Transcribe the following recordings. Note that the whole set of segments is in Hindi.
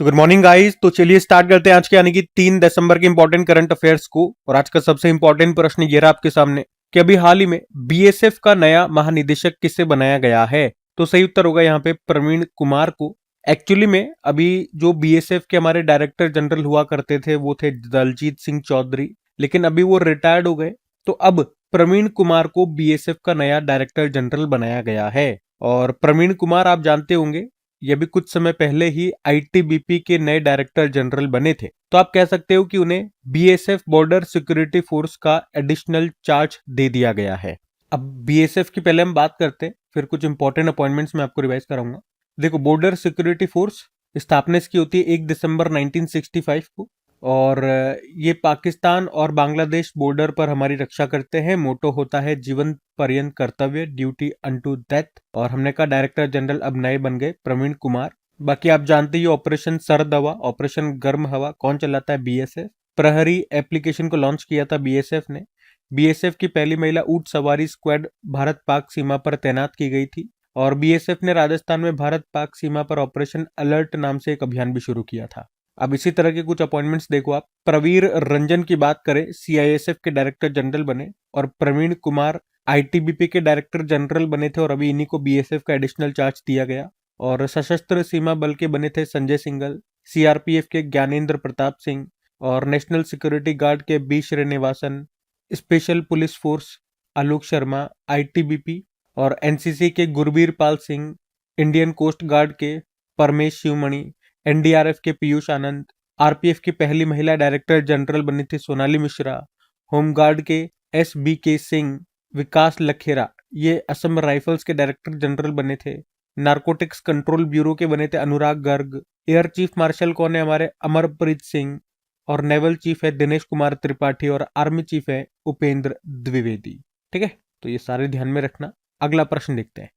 तो गुड मॉर्निंग गाइस। तो चलिए स्टार्ट करते हैं आज के यानी कि 3 दिसंबर के इंपॉर्टेंट करंट अफेयर्स को। और आज का सबसे इंपॉर्टेंट प्रश्न ये रहा आपके सामने कि अभी हाल ही में बीएसएफ का नया महानिदेशक किससे बनाया गया है। तो सही उत्तर होगा यहाँ पे प्रवीण कुमार को। एक्चुअली में अभी जो बीएसएफ के हमारे डायरेक्टर जनरल हुआ करते थे वो थे दलजीत सिंह चौधरी, लेकिन अभी वो रिटायर्ड हो गए। तो अब प्रवीण कुमार को बीएसएफ का नया डायरेक्टर जनरल बनाया गया है। और प्रवीण कुमार आप जानते होंगे, ये भी कुछ समय पहले ही आईटीबीपी के नए डायरेक्टर जनरल बने थे। तो आप कह सकते हो कि उन्हें बीएसएफ बॉर्डर सिक्योरिटी फोर्स का एडिशनल चार्ज दे दिया गया है। अब बीएसएफ की पहले हम बात करते हैं, फिर कुछ इंपॉर्टेंट अपॉइंटमेंट्स मैं आपको रिवाइज कराऊंगा। देखो, बॉर्डर सिक्योरिटी फोर्स स्थापना इसकी होती है 1 दिसंबर 1965 को। और ये पाकिस्तान और बांग्लादेश बॉर्डर पर हमारी रक्षा करते हैं। मोटो होता है जीवन पर्यंत कर्तव्य, ड्यूटी अनटू डेथ। और हमने कहा डायरेक्टर जनरल अब नए बन गए प्रवीण कुमार। बाकी आप जानते ही ऑपरेशन सर्द हवा, ऑपरेशन गर्म हवा कौन चलाता है? बीएसएफ। प्रहरी एप्लीकेशन को लॉन्च किया था बीएसएफ ने। बीएसएफ की पहली महिला ऊंट सवारी स्क्वाड भारत पाक सीमा पर तैनात की गई थी। और बीएसएफ ने राजस्थान में भारत पाक सीमा पर ऑपरेशन अलर्ट नाम से एक अभियान भी शुरू किया था। अब इसी तरह के कुछ अपॉइंटमेंट्स देखो आप। प्रवीर रंजन की बात करें, सीआईएसएफ के डायरेक्टर जनरल बने। और प्रवीण कुमार आईटीबीपी के डायरेक्टर जनरल बने थे और अभी इन्हीं को बीएसएफ का एडिशनल चार्ज दिया गया। और सशस्त्र सीमा बल के बने थे संजय सिंघल, सीआरपीएफ के ज्ञानेंद्र प्रताप सिंह, और नेशनल सिक्योरिटी गार्ड के B Srinivasan, special police force Alok Sharma ITBP, और एनसीसी के Gurbir Pal Singh, Indian Coast Guard के परमेश शिवमणि, एनडीआरएफ के पीयूष आनंद, आरपीएफ की पहली महिला डायरेक्टर जनरल बनी थी सोनाली मिश्रा, होमगार्ड के एस बी के सिंह, विकास लखेरा ये असम राइफल्स के डायरेक्टर जनरल बने थे। नारकोटिक्स कंट्रोल ब्यूरो के बने थे अनुराग गर्ग। एयर चीफ मार्शल कौन है? हमारे अमरप्रीत सिंह। और नेवल चीफ है दिनेश कुमार त्रिपाठी। और आर्मी चीफ है उपेंद्र द्विवेदी। ठीक है, तो ये सारे ध्यान में रखना। अगला प्रश्न देखते हैं।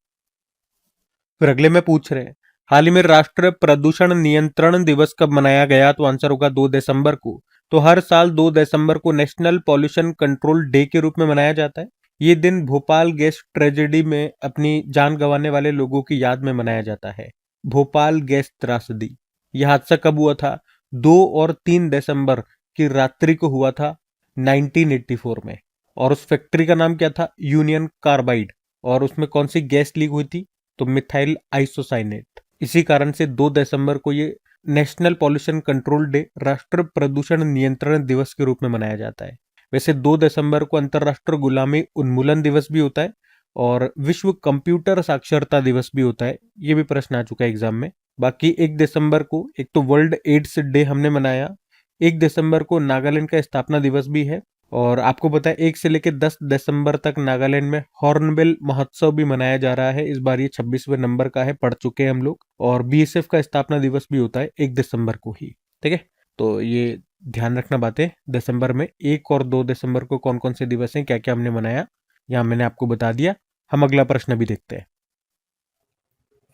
फिर अगले में पूछ रहे हैं, हाल ही में राष्ट्रीय प्रदूषण नियंत्रण दिवस कब मनाया गया? तो आंसर होगा 2 दिसंबर को। तो हर साल 2 दिसंबर को नेशनल पॉल्यूशन कंट्रोल डे के रूप में मनाया जाता है। ये दिन भोपाल गैस ट्रेजेडी में अपनी जान गंवाने वाले लोगों की याद में मनाया जाता है। भोपाल गैस त्रासदी, यह हादसा कब हुआ था? 2 और 3 दिसंबर की रात्रि को हुआ था 1984 में। और उस फैक्ट्री का नाम क्या था? Union carbide. और उसमें कौन सी गैस लीक हुई थी? तो मिथाइल आइसोसाइनेट। इसी कारण से 2 दिसंबर को ये नेशनल पॉल्यूशन कंट्रोल डे, राष्ट्रीय प्रदूषण नियंत्रण दिवस के रूप में मनाया जाता है। वैसे 2 दिसंबर को अंतरराष्ट्रीय गुलामी उन्मूलन दिवस भी होता है और विश्व कंप्यूटर साक्षरता दिवस भी होता है। ये भी प्रश्न आ चुका है एग्जाम में। बाकी 1 दिसंबर को एक तो वर्ल्ड एड्स डे हमने मनाया। 1 दिसंबर को नागालैंड का स्थापना दिवस भी है। और आपको पता है 1 से लेकर 10 दिसंबर तक नागालैंड में हॉर्नबिल महोत्सव भी मनाया जा रहा है। इस बार ये 26वें नंबर का है, पढ़ चुके हैं हम लोग। और बीएसएफ का स्थापना दिवस भी होता है 1 दिसंबर को ही। ठीक है, तो ये ध्यान रखना बातें। दिसंबर में 1 और 2 दिसंबर को कौन कौन से दिवस हैं, क्या क्या हमने मनाया, यहाँ मैंने आपको बता दिया। हम अगला प्रश्न भी देखते हैं।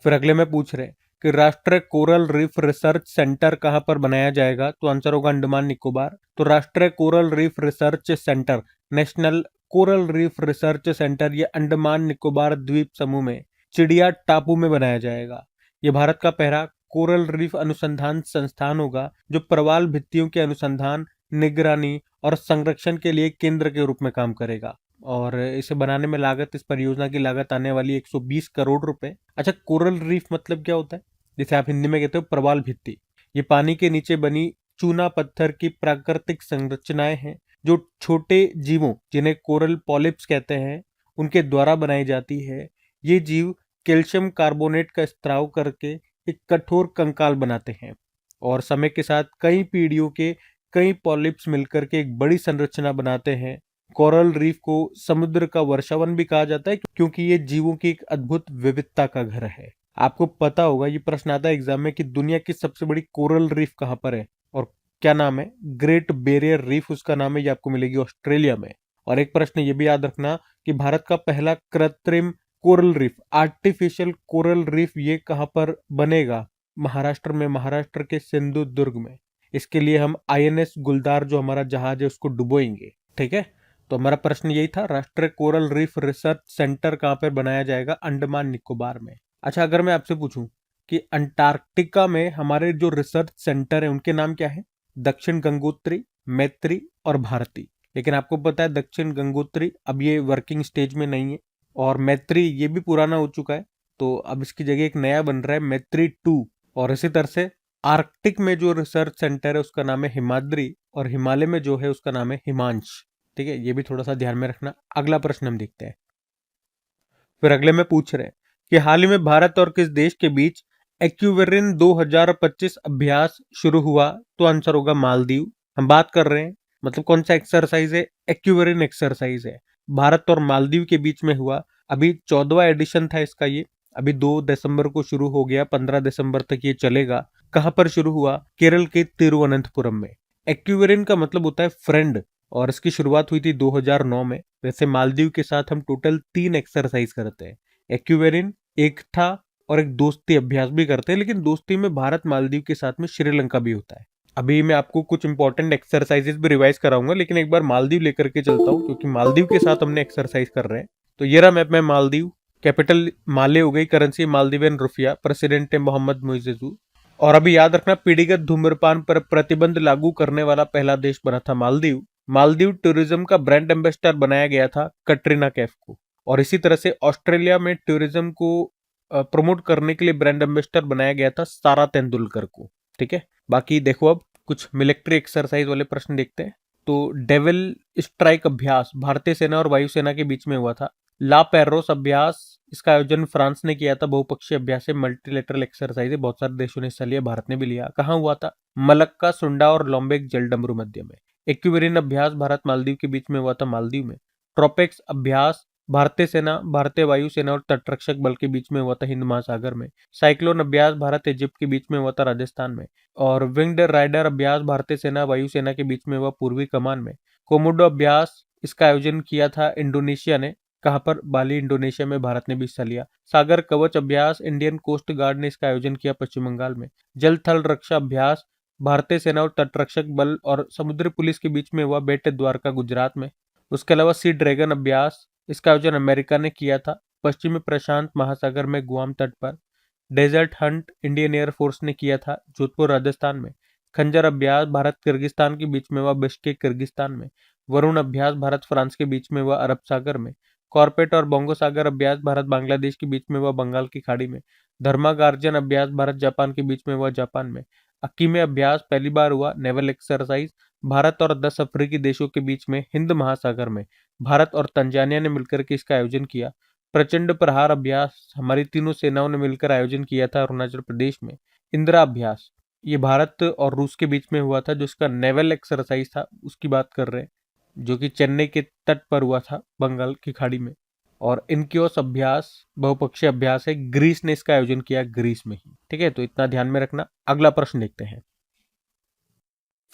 फिर अगले में पूछ रहे हैं कि राष्ट्रीय कोरल रीफ रिसर्च सेंटर कहां पर बनाया जाएगा? तो आंसर होगा अंडमान निकोबार। तो राष्ट्रीय coral reef research centre, national coral reef research centre, ये अंडमान निकोबार द्वीप समूह में चिड़िया टापू में बनाया जाएगा। ये भारत का पहला कोरल रीफ अनुसंधान संस्थान होगा जो प्रवाल भित्तियों के अनुसंधान, निगरानी और संरक्षण के लिए केंद्र के रूप में काम करेगा। और इसे बनाने में लागत, इस परियोजना की लागत आने वाली 120 करोड़ रुपए। अच्छा, कोरल रीफ मतलब क्या होता है? जिसे आप हिंदी में कहते हो प्रवाल भित्ति। ये पानी के नीचे बनी चूना पत्थर की प्राकृतिक संरचनाएं हैं जो छोटे जीवों, जिन्हें कोरल पॉलिप्स कहते हैं, उनके द्वारा बनाई जाती है। ये जीव कैल्शियम कार्बोनेट का स्त्राव करके एक कठोर कंकाल बनाते हैं। और समय के साथ कई पीढ़ियों के कई पॉलिप्स मिलकर के एक बड़ी संरचना बनाते हैं। कोरल रीफ को समुद्र का वर्षावन भी कहा जाता है क्योंकि ये जीवों की एक अद्भुत विविधता का घर है। आपको पता होगा, ये प्रश्न आता है एग्जाम में कि दुनिया की सबसे बड़ी कोरल रीफ कहां पर है और क्या नाम है? ग्रेट बैरियर रीफ उसका नाम है। ये आपको मिलेगी ऑस्ट्रेलिया में। और एक प्रश्न ये भी याद रखना कि भारत का पहला कृत्रिम coral reef, artificial coral reef, ये कहां पर बनेगा? महाराष्ट्र में, महाराष्ट्र के सिंधुदुर्ग में। इसके लिए हम आईएनएस गुलदार जो हमारा जहाज है उसको डुबोएंगे। ठीक है, तो हमारा प्रश्न यही था, राष्ट्रीय कोरल रीफ रिसर्च सेंटर कहां पर बनाया जाएगा? अंडमान निकोबार में। अच्छा, अगर मैं आपसे पूछूं कि अंटार्कटिका में हमारे जो रिसर्च सेंटर है उनके नाम क्या है? दक्षिण गंगोत्री, मैत्री और भारती। लेकिन आपको पता है दक्षिण गंगोत्री अब ये वर्किंग स्टेज में नहीं है, और मैत्री ये भी पुराना हो चुका है, तो अब इसकी जगह एक नया बन रहा है मैत्री 2। और इसी तरह से आर्कटिक में जो रिसर्च सेंटर है उसका नाम है हिमाद्री, और हिमालय में जो है उसका नाम है हिमांश। ठीक है, ये भी थोड़ा सा ध्यान में रखना। अगला प्रश्न हम देखते हैं। फिर अगले में पूछ रहे हैं कि हाल ही में भारत और किस देश के बीच एक्यूवेरिन 2025 अभ्यास शुरू हुआ? तो आंसर होगा मालदीव। हम बात कर रहे हैं मतलब कौन सा एक्सरसाइज है? एक्यूवेरिन एक्सरसाइज है, भारत और मालदीव के बीच में हुआ। अभी 14वां एडिशन था इसका, ये अभी 2 दिसंबर को शुरू हो गया, 15 दिसंबर तक ये चलेगा। कहां पर शुरू हुआ? केरल के तिरुवनंतपुरम में। एक्यूवेरिन का मतलब होता है फ्रेंड, और इसकी शुरुआत हुई थी 2009 में। वैसे मालदीव के साथ हम टोटल 3 एक्सरसाइज करते हैं, एक्यूवेरिन, एकता और एक दोस्ती अभ्यास भी करते हैं, लेकिन दोस्ती में भारत मालदीव के साथ में श्रीलंका भी होता है। अभी मैं आपको कुछ इंपॉर्टेंट एक्सरसाइजेस भी रिवाइज कराऊंगा, लेकिन एक बार मालदीव लेकर के चलता हूँ क्योंकि मालदीव के साथ हमने एक्सरसाइज कर रहे हैं। तो ये रहा मैप में मालदीव, कैपिटल माले हो गई, करेंसी मालदीवियन रुपया, प्रेसिडेंट है मोहम्मद मुइज़ेज़। और अभी याद रखना, पीढ़ीगत धूम्रपान पर प्रतिबंध लागू करने वाला पहला देश बना था मालदीव। मालदीव टूरिज्म का ब्रांड एम्बेसडर बनाया गया था कटरीना कैफ को। और इसी तरह से ऑस्ट्रेलिया में टूरिज्म को प्रमोट करने के लिए ब्रांड एम्बेसडर बनाया गया था सारा तेंदुलकर को। ठीक है, बाकी देखो अब कुछ मिलिट्री एक्सरसाइज वाले प्रश्न देखते हैं। तो डेविल स्ट्राइक अभ्यास भारतीय सेना और वायुसेना के बीच में हुआ था। ला पेरोस अभ्यास, इसका आयोजन फ्रांस ने किया था। बहुपक्षीय अभ्यास है, मल्टीलेटरल एक्सरसाइज है, बहुत सारे देशों ने हिस्सा लिया, भारत ने भी लिया। कहाँ हुआ था? मलक्का, सुंडा और लोम्बेक जलडमरू मध्य में। एक्यूवेरिन अभ्यास भारत मालदीव के बीच में हुआ था, मालदीव में। ट्रोपेक्स अभ्यास भारतीय सेना, भारतीय वायुसेना और तटरक्षक बल के बीच में हुआ था, हिंद महासागर में। साइक्लोन अभ्यास भारत इजिप्ट के बीच में हुआ था, राजस्थान में। और विंग्ड राइडर अभ्यास भारतीय सेना वायुसेना के बीच में हुआ, पूर्वी कमान में। कोमोडो अभ्यास, इसका आयोजन किया था इंडोनेशिया ने। कहां पर? बाली, इंडोनेशिया में, भारत ने भी हिस्सा लिया। सागर कवच अभ्यास इंडियन कोस्ट गार्ड ने इसका आयोजन किया, पश्चिम बंगाल में। जल थल रक्षा अभ्यास भारतीय सेना और तटरक्षक बल और समुद्री पुलिस के बीच में हुआ, बेट द्वारका, गुजरात में। उसके अलावा सी ड्रैगन अभ्यास, इसका आयोजन अमेरिका ने किया था, पश्चिमी प्रशांत महासागर में, गुआम तट पर। डेजर्ट हंट इंडियन एयरफोर्स ने किया था, जोधपुर, राजस्थान में। खंजर अभ्यास भारत किर्गिस्तान के बीच में हुआ, बिश्केक, किर्गिस्तान में। वरुण अभ्यास भारत फ्रांस के बीच में हुआ, अरब सागर में। कॉर्पेट और बोंगो सागर अभ्यास भारत बांग्लादेश के बीच में हुआ, बंगाल की खाड़ी में। धर्मागार्जन अभ्यास भारत जापान के बीच में हुआ, जापान में। अकीमे अभ्यास पहली बार हुआ, नेवल एक्सरसाइज भारत और 10 अफ्रीकी देशों के बीच में, हिंद महासागर में। भारत और तंजानिया ने मिलकर के इसका आयोजन किया। प्रचंड प्रहार अभ्यास हमारी तीनों सेनाओं ने मिलकर आयोजन किया था, अरुणाचल प्रदेश में। इंदिरा अभ्यास ये भारत और रूस के बीच में हुआ था, जो इसका नेवल एक्सरसाइज था उसकी बात कर रहे हैं, जो कि चेन्नई के तट पर हुआ था, बंगाल की खाड़ी में। और इनक्योस अभ्यास बहुपक्षीय अभ्यास है, ग्रीस ने इसका आयोजन किया, ग्रीस में ही। ठीक है, तो इतना ध्यान में रखना। अगला प्रश्न देखते हैं।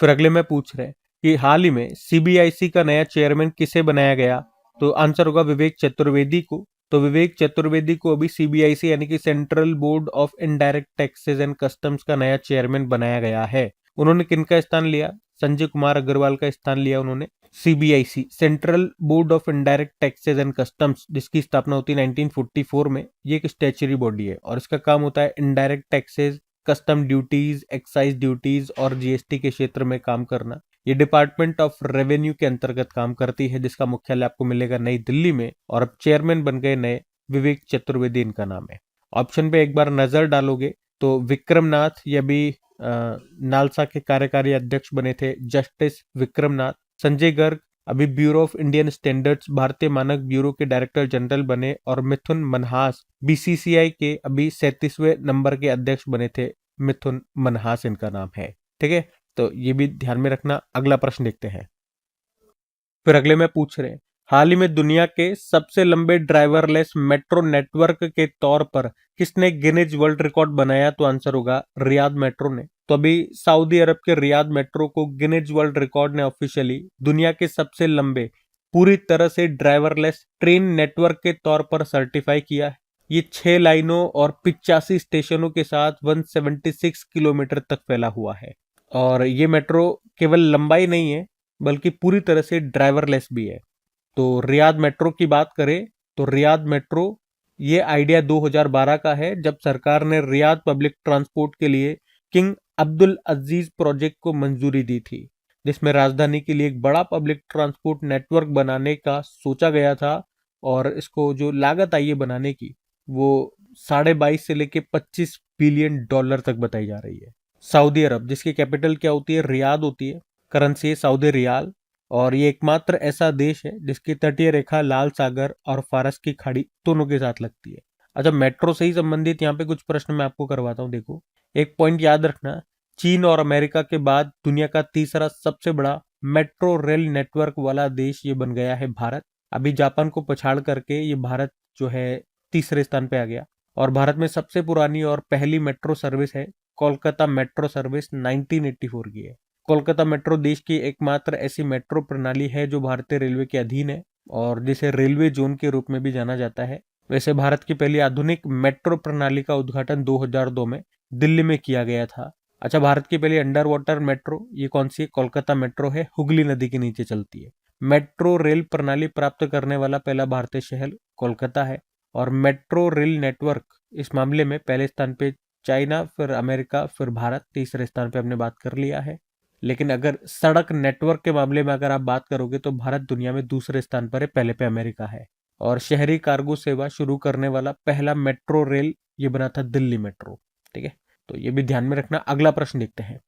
फिर अगले में पूछ रहे हैं कि हाल ही में सीबीआईसी का नया चेयरमैन किसे बनाया गया? तो आंसर होगा विवेक चतुर्वेदी को। तो विवेक चतुर्वेदी को अभी सीबीआईसी यानी कि central board of indirect taxes and customs का नया चेयरमैन बनाया गया है। उन्होंने किनका स्थान लिया? संजय कुमार अग्रवाल का स्थान लिया उन्होंने। CBIC central board of indirect taxes and customs, जिसकी स्थापना होती है 1944 में। ये एक स्टैच्यूटरी बॉडी है और इसका काम होता है indirect taxes, custom duties, excise duties और जीएसटी के क्षेत्र में काम करना। ये डिपार्टमेंट ऑफ रेवेन्यू के अंतर्गत काम करती है, जिसका मुख्यालय आपको मिलेगा नई दिल्ली में। और अब चेयरमैन बन गए नए विवेक चतुर्वेदी, इनका नाम है। ऑप्शन पे एक बार नजर डालोगे तो विक्रमनाथ, ये भी नालसा के कार्यकारी अध्यक्ष बने थे, जस्टिस विक्रमनाथ। संजय गर्ग अभी ब्यूरो ऑफ इंडियन स्टैंडर्ड्स, भारतीय मानक ब्यूरो के डायरेक्टर जनरल बने। और मिथुन मनहास बीसीसीआई के अभी 37वें नंबर के अध्यक्ष बने थे, मिथुन मनहास इनका नाम है। ठीक है, तो ये भी ध्यान में रखना। अगला प्रश्न देखते हैं। फिर अगले में पूछ रहे हैं, हाल ही में दुनिया के सबसे लंबे ड्राइवरलेस मेट्रो नेटवर्क के तौर पर किसने गिनीज वर्ल्ड रिकॉर्ड बनाया? तो आंसर होगा रियाद मेट्रो ने। तो अभी सऊदी अरब के रियाद मेट्रो को गिनीज वर्ल्ड रिकॉर्ड ने ऑफिशियली दुनिया के सबसे लंबे पूरी तरह से ड्राइवरलेस ट्रेन नेटवर्क के तौर पर सर्टिफाई किया है। ये 6 लाइनों और 85 स्टेशनों के साथ 176 किलोमीटर तक फैला हुआ है। और ये मेट्रो केवल लंबाई नहीं है बल्कि पूरी तरह से ड्राइवरलेस भी है। तो रियाद मेट्रो की बात करें तो रियाद मेट्रो ये आइडिया 2012 का है, जब सरकार ने रियाद पब्लिक ट्रांसपोर्ट के लिए किंग अब्दुल अजीज प्रोजेक्ट को मंजूरी दी थी, जिसमें राजधानी के लिए एक बड़ा पब्लिक ट्रांसपोर्ट नेटवर्क बनाने का सोचा गया था। और इसको जो लागत आई है बनाने की, वो 22.5 से लेके 25 बिलियन डॉलर तक बताई जा रही है। सऊदी अरब, जिसकी कैपिटल क्या होती है, रियाद होती है, करेंसी है सऊदी रियाल। और ये एकमात्र ऐसा देश है जिसकी तटीय रेखा लाल सागर और फारस की खाड़ी दोनों के साथ लगती है। अच्छा, मेट्रो से ही संबंधित यहाँ पे कुछ प्रश्न मैं आपको करवाता हूँ। देखो, एक पॉइंट याद रखना, चीन और अमेरिका के बाद दुनिया का तीसरा सबसे बड़ा मेट्रो रेल नेटवर्क वाला देश ये बन गया है भारत। अभी जापान को पछाड़ करके ये भारत जो है तीसरे स्थान पे आ गया। और भारत में सबसे पुरानी और पहली मेट्रो सर्विस है कोलकाता मेट्रो सर्विस, 1984 की है। कोलकाता मेट्रो देश की एकमात्र ऐसी मेट्रो प्रणाली है जो भारतीय रेलवे के अधीन है और जिसे रेलवे जोन के रूप में भी जाना जाता है। वैसे भारत की पहली आधुनिक मेट्रो प्रणाली का उद्घाटन 2002 में दिल्ली में किया गया था। अच्छा, भारत की पहली अंडर वाटर मेट्रो ये कौन सी है? कोलकाता मेट्रो है, हुगली नदी के नीचे चलती है। मेट्रो रेल प्रणाली प्राप्त करने वाला पहला भारतीय शहर कोलकाता है। और मेट्रो रेल नेटवर्क इस मामले में पहले स्थान पे चाइना, फिर अमेरिका, फिर भारत, तीसरे स्थान पे हमने बात कर लिया है। लेकिन अगर सड़क नेटवर्क के मामले में अगर आप बात करोगे तो भारत दुनिया में दूसरे स्थान पर है, पहले पे अमेरिका है। और शहरी कार्गो सेवा शुरू करने वाला पहला मेट्रो रेल ये बना था दिल्ली मेट्रो। ठीक है, तो ये भी ध्यान में रखना। अगला प्रश्न देखते हैं।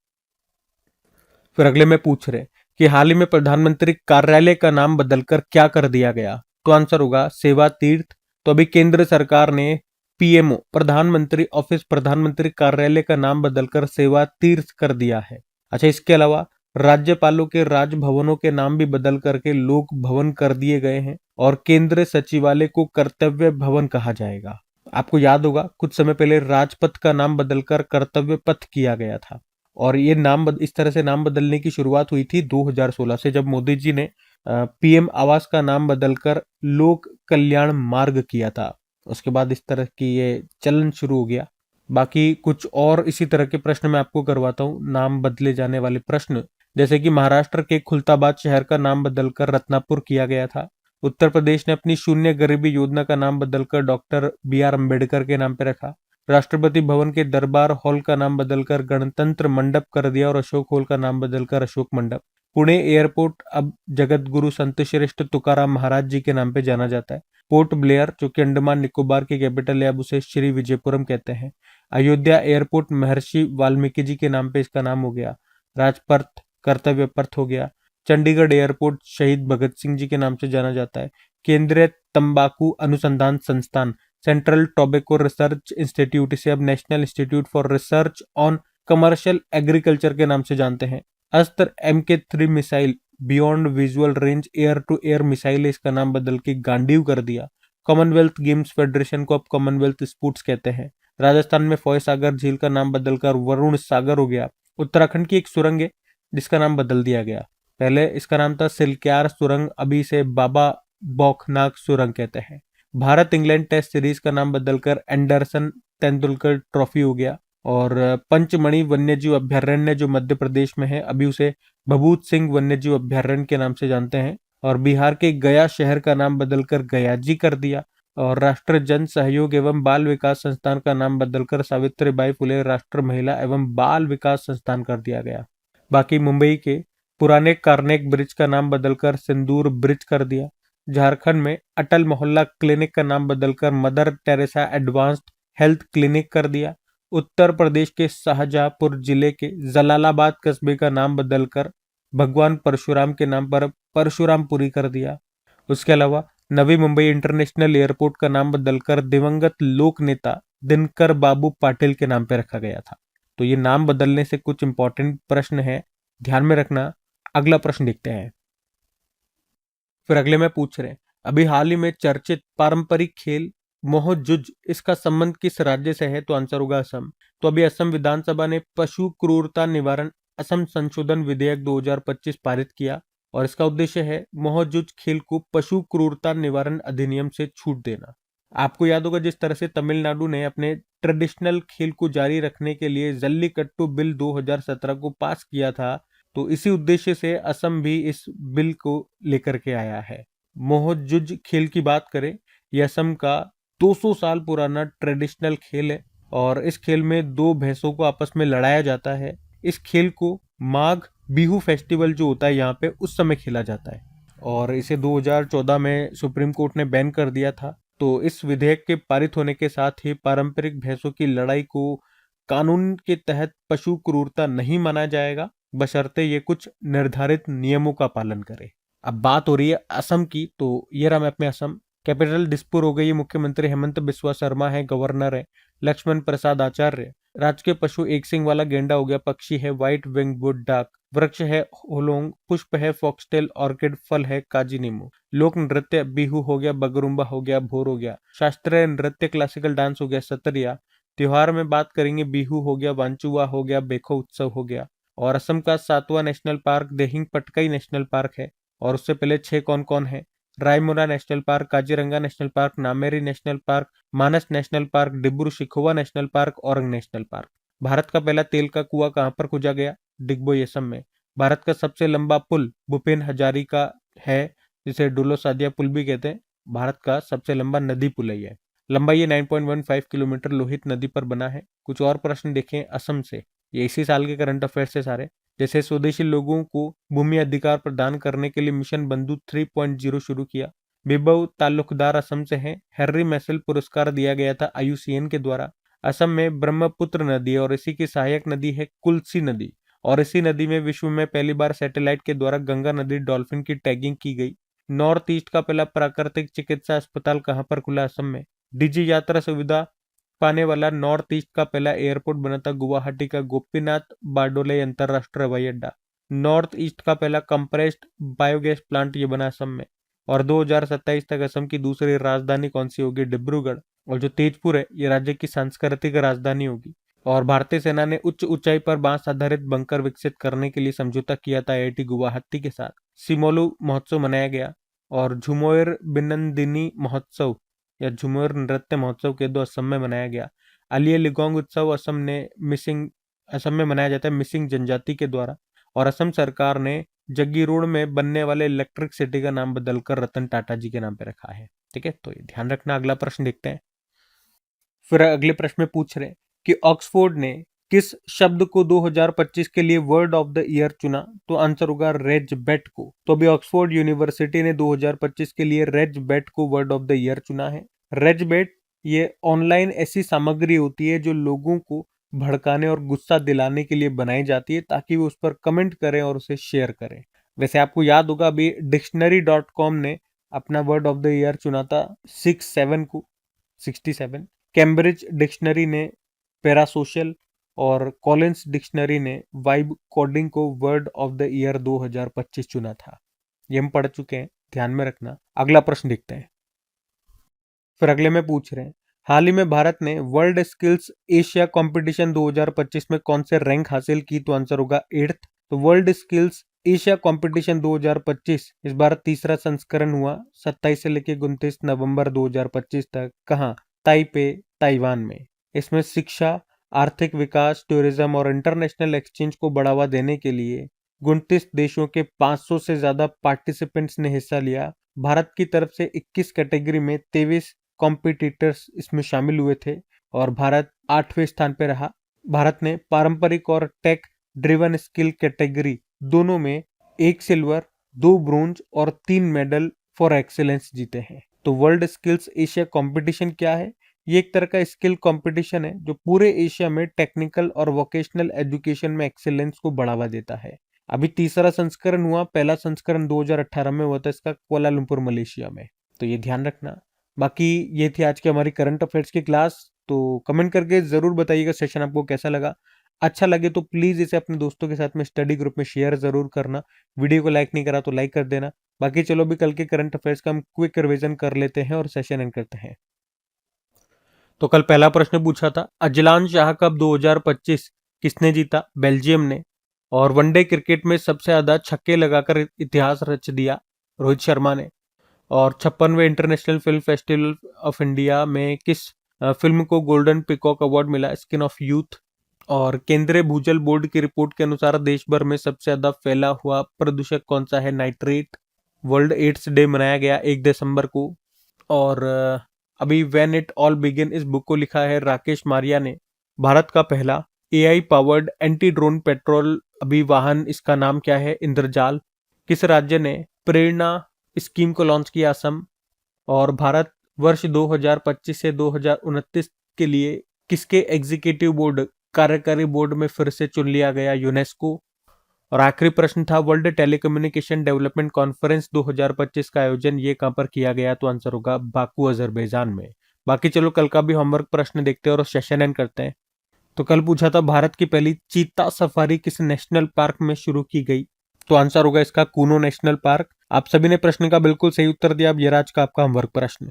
फिर अगले में पूछ रहे कि हाल ही में प्रधानमंत्री कार्यालय का नाम बदलकर क्या कर दिया गया? तो आंसर होगा सेवा तीर्थ। तो अभी केंद्र सरकार ने पीएमओ प्रधानमंत्री ऑफिस प्रधानमंत्री कार्यालय का नाम बदलकर सेवा तीर्थ कर दिया है। अच्छा, इसके अलावा राज्यपालों के राजभवनों के नाम भी बदल करके लोक भवन कर दिए गए हैं और केंद्रीय सचिवालय को कर्तव्य भवन कहा जाएगा। आपको याद होगा कुछ समय पहले राजपथ का नाम बदलकर कर्तव्य पथ किया गया था। और ये इस तरह से नाम बदलने की शुरुआत हुई थी 2016 से, जब मोदी जी ने पीएम आवास का नाम बदलकर लोक कल्याण मार्ग किया था। उसके बाद इस तरह की ये चलन शुरू हो गया। बाकी कुछ और इसी तरह के प्रश्न मैं आपको करवाता हूँ, नाम बदले जाने वाले प्रश्न। जैसे कि महाराष्ट्र के खुलताबाद शहर का नाम बदलकर रत्नापुर किया गया था। उत्तर प्रदेश ने अपनी शून्य गरीबी योजना का नाम बदलकर डॉक्टर BR अम्बेडकर के नाम पे रखा। राष्ट्रपति भवन के दरबार हॉल का नाम बदलकर गणतंत्र मंडप कर दिया और अशोक हॉल का नाम बदलकर अशोक मंडप। पुणे एयरपोर्ट अब जगत गुरु संत श्रेष्ठ तुकाराम महाराज जी के नाम पे जाना जाता है। पोर्ट ब्लेयर जो कि अंडमान निकोबार की कैपिटल है, अब उसे श्री विजयपुरम कहते हैं। अयोध्या एयरपोर्ट महर्षि वाल्मीकि जी के नाम पे इसका नाम हो गया। राजपथ कर्तव्य पथ हो गया। चंडीगढ़ एयरपोर्ट शहीद भगत सिंह जी के नाम से जाना जाता है। केंद्रीय तंबाकू अनुसंधान संस्थान सेंट्रल टोबैको रिसर्च इंस्टीट्यूट, इसे अब national institute for research on commercial agriculture के नाम से जानते हैं। Astra MK3 missile beyond visual range air to air missile है, इसका नाम बदल के गांडीव कर दिया। कॉमनवेल्थ गेम्स फेडरेशन को अब कॉमनवेल्थ स्पोर्ट्स कहते हैं। राजस्थान में फॉय सागर झील का नाम बदलकर वरुण सागर हो गया। उत्तराखंड की एक सुरंग है जिसका नाम बदल दिया गया। पहले इसका नाम था सिलक्यार सुरंग, अभी इसे बाबा बौखनाग सुरंग कहते हैं। भारत इंग्लैंड टेस्ट सीरीज का नाम बदलकर एंडरसन तेंदुलकर ट्रॉफी हो गया। और पंचमणि वन्यजीव अभ्यारण्य जो मध्य प्रदेश में है, अभी उसे भभूत सिंह वन्यजीव अभ्यारण्य के नाम से जानते हैं। और बिहार के गया शहर का नाम बदलकर गयाजी कर दिया। और राष्ट्रीय जन सहयोग एवं बाल विकास संस्थान का नाम बदलकर सावित्रीबाई फुले राष्ट्रीय महिला एवं बाल विकास संस्थान कर दिया गया। बाकी मुंबई के पुराने कार्नेक ब्रिज का नाम बदलकर सिंदूर ब्रिज कर दिया। झारखंड में अटल मोहल्ला क्लिनिक का नाम बदलकर mother Teresa advanced health clinic कर दिया। उत्तर प्रदेश के शाहजहांपुर जिले के जलालाबाद कस्बे का नाम बदलकर भगवान परशुराम के नाम पर परशुरामपुरी कर दिया। उसके अलावा नवी मुंबई इंटरनेशनल एयरपोर्ट का नाम बदलकर दिवंगत लोक नेता दिनकर बाबू पाटिल के नाम पर रखा गया था। तो ये नाम बदलने से कुछ इंपॉर्टेंट प्रश्न है, ध्यान में रखना। अगला प्रश्न देखते हैं। फिर अगले में पूछ रहे हैं, अभी हाल ही में चर्चित पारंपरिक खेल मोहजुज, इसका संबंध किस राज्य से है? तो आंसर होगा असम। तो अभी असम विधानसभा ने पशु क्रूरता निवारण असम संशोधन विधेयक 2025 पारित किया और इसका उद्देश्य है मोहजुज खेल को पशु क्रूरता निवारण अधिनियम से छूट देना। आपको याद होगा जिस तरह से तमिलनाडु ने अपने ट्रेडिशनल खेल को जारी रखने के लिए जल्लीकट्टू बिल 2017 को पास किया था, तो इसी उद्देश्य से असम भी इस बिल को लेकर के आया है। मोहजुज खेल की बात करें, यह असम का 200 साल पुराना ट्रेडिशनल खेल है और इस खेल में दो भैंसों को आपस में लड़ाया जाता है। इस खेल को माघ बिहू फेस्टिवल जो होता है यहाँ पे उस समय खेला जाता है और इसे 2014 में सुप्रीम कोर्ट ने बैन कर दिया था। तो इस विधेयक के पारित होने के साथ ही पारंपरिक भैंसों की लड़ाई को कानून के तहत पशु क्रूरता नहीं माना जाएगा, बशर्ते ये कुछ निर्धारित नियमों का पालन करे। अब बात हो रही है असम की, तो ये रहा मैप में असम। कैपिटल दिसपुर हो गई, मुख्यमंत्री हेमंत बिस्वा शर्मा है, गवर्नर है लक्ष्मण प्रसाद आचार्य। राजकीय पशु एक सिंग वाला गेंडा हो गया, पक्षी है व्हाइट विंग वुड डाक, वृक्ष है होलोंग, पुष्प है फॉक्सटेल ऑर्किड, फल है काजी नींबू। लोक नृत्य बिहू हो गया, बगरुम्बा हो गया, भोर हो गया। शास्त्रीय नृत्य क्लासिकल डांस हो गया सतरिया। त्योहार में बात करेंगे बिहू हो गया, वांचुआ हो गया, बेखो उत्सव हो गया। और असम का 7वां national park Dehing Patkai national park है और उससे पहले 6 कौन कौन है? Raimona national park, Kaziranga national park, Nameri national park, Manas national park, Dibru Saikhowa national park, Aurang national park. Bharat का पहला तेल का कुआं कहां पर खोजा गया? डिगबोई असम में। भारत का सबसे लंबा पुल भूपेन हजारिका है, जिसे डुलो सादिया पुल भी कहते हैं। भारत का सबसे लंबा नदी पुल है ये। लंबाई 9.15 किलोमीटर लोहित नदी पर बना है। कुछ और प्रश्न देखें असम से, ये इसी साल के करंट अफेयर्स से सारे। जैसे स्वदेशी लोगों को भूमि अधिकार प्रदान करने के लिए मिशन बंधु 3.0 शुरू किया। बिबव तालुकदार असम से हैं। हैरी मैसेल पुरस्कार दिया गया था IUCN के द्वारा। असम में ब्रह्मपुत्र नदी है और इसी की सहायक नदी है कुल्सी नदी। और इसी नदी में विश्व में पहली बार सैटेलाइट के द्वारा गंगा नदी डॉल्फिन की टैगिंग की गई। नॉर्थ ईस्ट का पहला प्राकृतिक चिकित्सा अस्पताल कहां पर खुला? असम में। डिजी यात्रा सुविधा पाने वाला नॉर्थ ईस्ट का पहला एयरपोर्ट बना था गुवाहाटी का गोपीनाथ बारडोली अंतरराष्ट्रीय हवाई अड्डा। नॉर्थ ईस्ट का पहला कंप्रेस्ड बायोगैस प्लांट ये बना असम में। और 2027 तक असम की दूसरी राजधानी कौन सी होगी? डिब्रूगढ़। और जो तेजपुर है ये राज्य की सांस्कृतिक राजधानी होगी। और भारतीय सेना ने उच्च ऊंचाई पर बांस आधारित बंकर विकसित करने के लिए समझौता किया था IIT गुवाहाटी के साथ। सिमोलू महोत्सव मनाया गया और झुमोर बिनंदिनी महोत्सव या झुमर नृत्य महोत्सव के दो असम में मनाया गया। आलिया लिगोंग उत्सव असम में मनाया जाता है मिसिंग जनजाति के द्वारा। और असम सरकार ने जगीरोड में बनने वाले इलेक्ट्रिक सिटी का नाम बदलकर रतन टाटा जी के नाम पे रखा है। ठीक है, तो ये ध्यान रखना। अगला प्रश्न देखते हैं। फिर अगले प्रश्न में पूछ रहे हैं कि ऑक्सफोर्ड ने किस शब्द को 2025 के लिए वर्ड ऑफ द ईयर चुना? तो आंसर होगा रेजबेट को। तो अभी ऑक्सफोर्ड यूनिवर्सिटी ने 2025 के लिए रेजबेट को वर्ड ऑफ द ईयर चुना है। रेजबेट ये ऑनलाइन ऐसी सामग्री होती है जो लोगों को भड़काने और गुस्सा दिलाने के लिए बनाई जाती है ताकि वो उस पर कमेंट करें और उसे शेयर करें। वैसे आपको याद होगा अभी डिक्शनरी.com ने अपना वर्ड ऑफ द ईयर चुना था 67। कैम्ब्रिज डिक्शनरी ने पैरासोशल और कॉलिंस डिक्शनरी ने वाइब कोडिंग को वर्ड ऑफ द ईयर 2025 चुना था। ये हम पढ़ चुके हैं, ध्यान में रखना। अगला प्रश्न देखते हैं। फिर अगले में पूछ रहे हैं, हाल ही में भारत ने वर्ल्ड स्किल्स एशिया कंपटीशन 2025 में कौन से रैंक हासिल की? तो आंसर होगा 8th। तो वर्ल्ड स्किल्स एशिया कंपटीशन 2025 इस बार तीसरा संस्करण हुआ 27 से लेकर 29 नवंबर 2025 तक। कहाँ? ताइपे, ताइवान में। इसमें शिक्षा, आर्थिक विकास, टूरिज्म और इंटरनेशनल एक्सचेंज को बढ़ावा देने के लिए 29 देशों के 500 से ज्यादा पार्टिसिपेंट्स ने हिस्सा लिया। भारत की तरफ से 21 कैटेगरी में 23 कॉम्पिटिटर्स इसमें शामिल हुए थे और भारत 8वें स्थान पर रहा। भारत ने पारंपरिक और टेक ड्रिवन स्किल कैटेगरी दोनों में 1 सिल्वर, 2 ब्रोंज और 3 मेडल फॉर एक्सीलेंस जीते हैं। तो वर्ल्ड स्किल्स एशिया कंपटीशन क्या है? ये एक तरह का स्किल कंपटीशन है जो पूरे एशिया में टेक्निकल और वोकेशनल एजुकेशन में एक्सीलेंस को बढ़ावा देता है। अभी तीसरा संस्करण हुआ, पहला संस्करण 2018 में हुआ था इसका कोलालमपुर मलेशिया में। तो ये ध्यान रखना। बाकी ये थी आज की हमारी करंट अफेयर्स की क्लास। तो कमेंट करके जरूर बताइएगा सेशन आपको कैसा लगा। अच्छा लगे तो प्लीज इसे अपने दोस्तों के साथ में स्टडी ग्रुप में शेयर जरूर करना। वीडियो को लाइक नहीं करा तो लाइक कर देना। बाकी चलो भी कल के करंट अफेयर्स का हम क्विक रिवीजन कर लेते हैं और सेशन एंड करते हैं। तो कल पहला प्रश्न पूछा था, अजलान शाह कप 2025 किसने जीता? बेल्जियम ने। और वनडे क्रिकेट में सबसे ज्यादा छक्के लगाकर इतिहास रच दिया रोहित शर्मा ने। और 56वें International Film Festival of India में किस फिल्म को गोल्डन पिकॉक अवार्ड मिला? Skin of youth. और केंद्रीय भूजल बोर्ड की रिपोर्ट के अनुसार देश भर में सबसे ज्यादा फैला हुआ प्रदूषक कौन सा है? नाइट्रेट। वर्ल्ड एड्स डे मनाया गया 1 दिसंबर को। और अभी व्हेन इट ऑल बिगिन इस बुक को लिखा है राकेश मारिया ने। भारत का पहला AI powered anti drone petrol अभी वाहन, इसका नाम क्या है? इंद्रजाल। किस राज्य ने प्रेरणा स्कीम को लॉन्च किया? असम। और भारत वर्ष 2025 से 2029 के लिए किसके एग्जीक्यूटिव बोर्ड, कार्यकारी बोर्ड में फिर से चुन लिया गया? यूनेस्को। और आखिरी प्रश्न था वर्ल्ड टेलीकम्युनिकेशन डेवलपमेंट कॉन्फ्रेंस 2025 का आयोजन ये कहां पर किया गया? तो आंसर होगा बाकू, अजरबैजान में। बाकी चलो कल का भी होमवर्क प्रश्न देखते हैं और सेशन एंड करते हैं। तो कल पूछा था भारत की पहली चीता सफारी किस नेशनल पार्क में शुरू की गई? तो आंसर होगा इसका कूनो नेशनल पार्क। आप सभी ने प्रश्न का बिल्कुल सही उत्तर दिया। अब ये आज का आपका होमवर्क प्रश्न।